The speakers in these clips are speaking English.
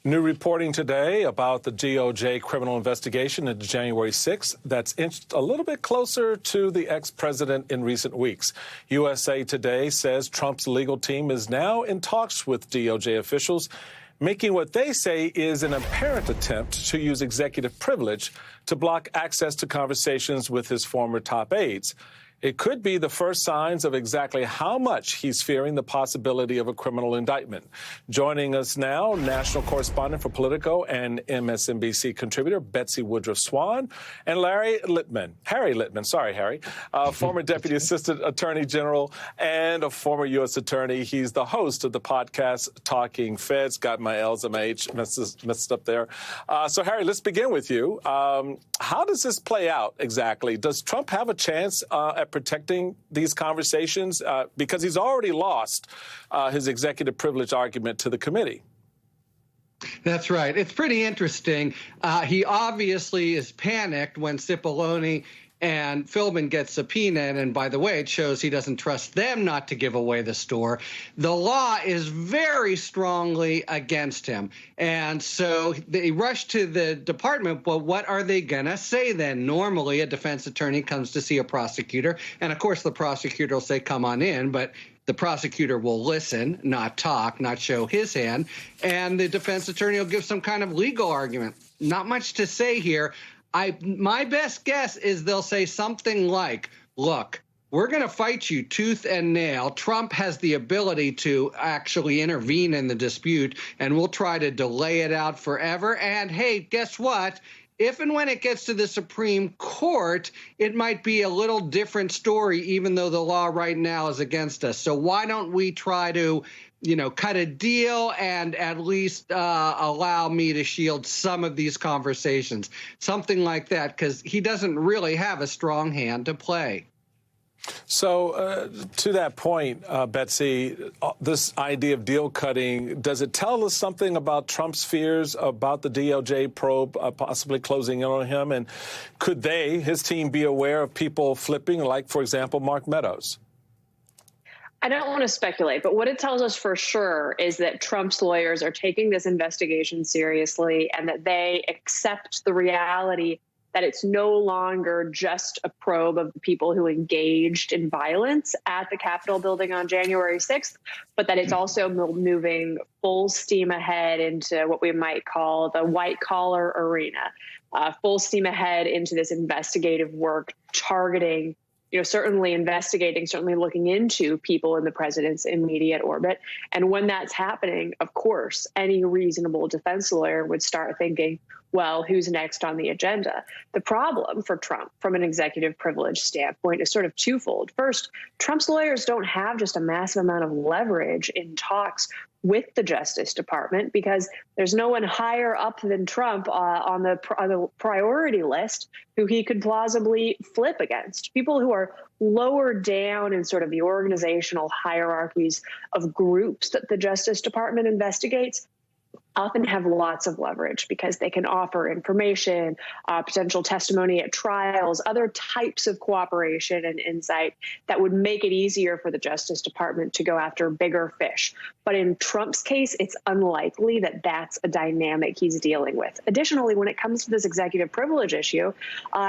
New reporting today about the DOJ criminal investigation into January 6th that's inched a little bit closer to the ex-president in recent weeks. USA Today says Trump's legal team is now in talks with DOJ officials, making what they say is an apparent attempt to use executive privilege to block access to conversations with his former top aides. It could be the first signs of exactly how much he's fearing the possibility of a criminal indictment. Joining us now, national correspondent for Politico and MSNBC contributor Betsy Woodruff Swan, and Harry Litman, former Deputy Assistant Attorney General and a former U.S. Attorney. He's the host of the podcast Talking Feds. Got my L's and my H messed up there. So, Harry, let's begin with you. How does this play out exactly? Does Trump have a chance at protecting these conversations? Because he's already lost his executive privilege argument to the committee. That's right. It's pretty interesting. He obviously is panicked when Cipollone and Philbin get subpoenaed, and by the way, it shows he doesn't trust them not to give away the store. The law is very strongly against him, and so they rush to the department. But what are they gonna say then? Normally, a defense attorney comes to see a prosecutor, and of course, the prosecutor will say, "Come on in," but the prosecutor will listen, not talk, not show his hand, and the defense attorney will give some kind of legal argument. Not much to say here. My best guess is they'll say something like, look, we're going to fight you tooth and nail. Trump has the ability to actually intervene in the dispute, and we'll try to delay it out forever. And hey, guess what? If and when it gets to the Supreme Court, it might be a little different story, even though the law right now is against us. So why don't we try to cut a deal and at least allow me to shield some of these conversations, something like that, because he doesn't really have a strong hand to play. So to that point, Betsy, this idea of deal cutting, does it tell us something about Trump's fears about the DOJ probe possibly closing in on him? And could his team, be aware of people flipping, like, for example, Mark Meadows? I don't want to speculate, but what it tells us for sure is that Trump's lawyers are taking this investigation seriously and that they accept the reality that it's no longer just a probe of the people who engaged in violence at the Capitol building on January 6th, but that it's also moving full steam ahead into what we might call the white collar arena, full steam ahead into this investigative work targeting, certainly investigating, certainly looking into people in the president's immediate orbit. And when that's happening, of course, any reasonable defense lawyer would start thinking, well, who's next on the agenda? The problem for Trump from an executive privilege standpoint is sort of twofold. First, Trump's lawyers don't have just a massive amount of leverage in talks with the Justice Department because there's no one higher up than Trump on the priority list who he could plausibly flip against. People who are lower down in sort of the organizational hierarchies of groups that the Justice Department investigates often have lots of leverage because they can offer information, potential testimony at trials, other types of cooperation and insight that would make it easier for the Justice Department to go after bigger fish. But in Trump's case, it's unlikely that that's a dynamic he's dealing with. Additionally, when it comes to this executive privilege issue,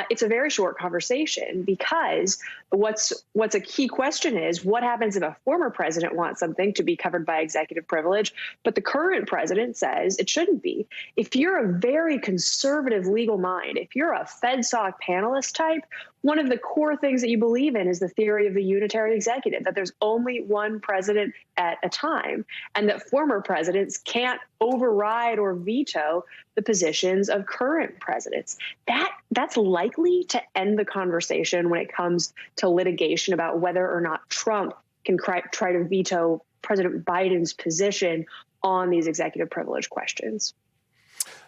it's a very short conversation because what's a key question is what happens if a former president wants something to be covered by executive privilege, but the current president says it shouldn't be. If you're a very conservative legal mind, if you're a FedSoc panelist type, one of the core things that you believe in is the theory of the unitary executive, that there's only one president at a time, and that former presidents can't override or veto the positions of current presidents. That's likely to end the conversation when it comes to litigation about whether or not Trump can try to veto President Biden's position on these executive privilege questions.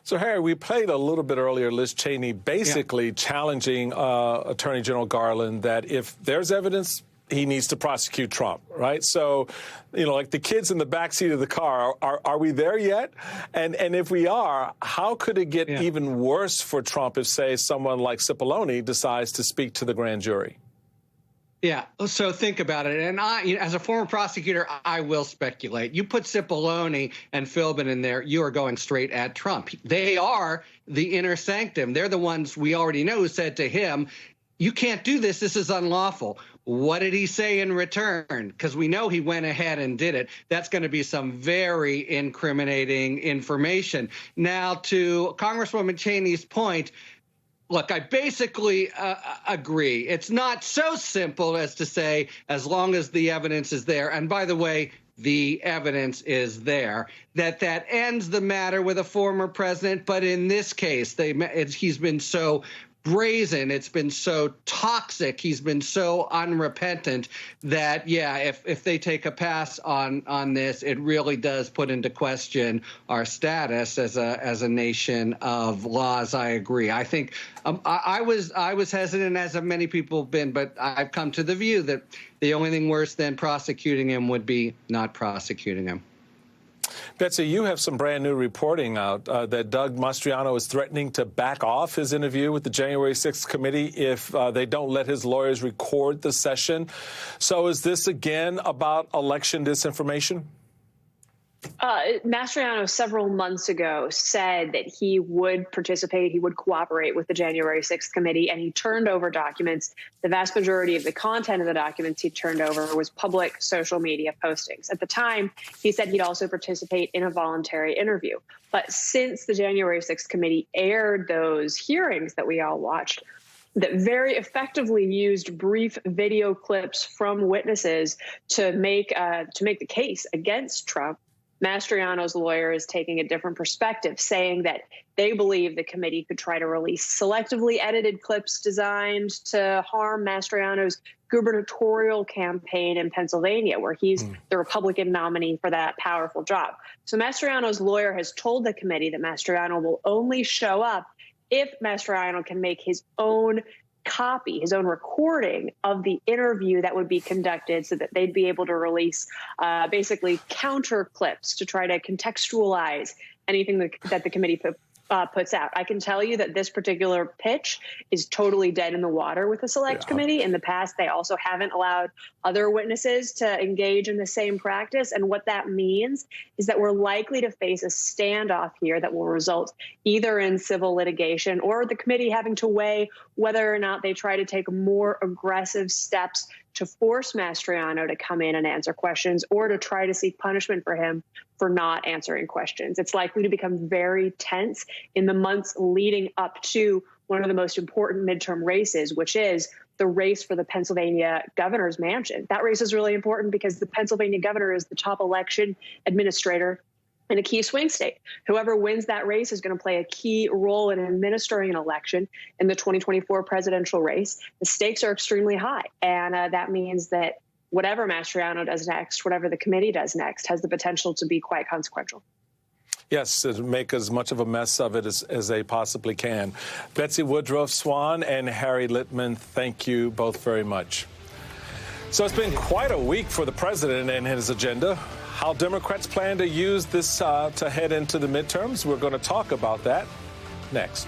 So, Harry, we played a little bit earlier Liz Cheney basically challenging Attorney General Garland that if there's evidence, he needs to prosecute Trump, right? So, like the kids in the backseat of the car, are we there yet? And if we are, how could it get even worse for Trump if, say, someone like Cipollone decides to speak to the grand jury? Yeah. So think about it. And as a former prosecutor, I will speculate. You put Cipollone and Philbin in there, you are going straight at Trump. They are the inner sanctum. They're the ones we already know who said to him, you can't do this. This is unlawful. What did he say in return? Because we know he went ahead and did it. That's going to be some very incriminating information. Now, to Congresswoman Cheney's point, look, I basically agree. It's not so simple as to say, as long as the evidence is there, and by the way, the evidence is there, that ends the matter with a former president. But in this case, he's been so brazen, it's been so toxic, he's been so unrepentant that, yeah, if they take a pass on this, it really does put into question our status as a nation of laws. I agree. I think I was hesitant, as have many people have been, but I've come to the view that the only thing worse than prosecuting him would be not prosecuting him. Betsy, you have some brand new reporting out that Doug Mastriano is threatening to back off his interview with the January 6th committee if they don't let his lawyers record the session. So is this again about election disinformation? Mastriano several months ago said that he would participate, he would cooperate with the January 6th committee, and he turned over documents. The vast majority of the content of the documents he turned over was public social media postings. At the time, he said he'd also participate in a voluntary interview. But since the January 6th committee aired those hearings that we all watched, that very effectively used brief video clips from witnesses to make the case against Trump, Mastriano's lawyer is taking a different perspective, saying that they believe the committee could try to release selectively edited clips designed to harm Mastriano's gubernatorial campaign in Pennsylvania, where he's the Republican nominee for that powerful job. So Mastriano's lawyer has told the committee that Mastriano will only show up if Mastriano can make his own copy, his own recording of the interview that would be conducted, so that they'd be able to release basically counter clips to try to contextualize anything that the committee puts out. I can tell you that this particular pitch is totally dead in the water with the Select Committee. In the past, they also haven't allowed other witnesses to engage in the same practice. And what that means is that we're likely to face a standoff here that will result either in civil litigation or the committee having to weigh whether or not they try to take more aggressive steps to force Mastriano to come in and answer questions, or to try to seek punishment for him for not answering questions. It's likely to become very tense in the months leading up to one of the most important midterm races, which is the race for the Pennsylvania governor's mansion. That race is really important because the Pennsylvania governor is the top election administrator in a key swing state. Whoever wins that race is going to play a key role in administering an election in the 2024 presidential race. The stakes are extremely high, and that means that whatever Mastriano does next, whatever the committee does next, has the potential to be quite consequential. Yes, to make as much of a mess of it as they possibly can. Betsy Woodruff-Swan and Harry Litman, thank you both very much. So it's been quite a week for the president and his agenda. How Democrats plan to use this to head into the midterms, we're going to talk about that next.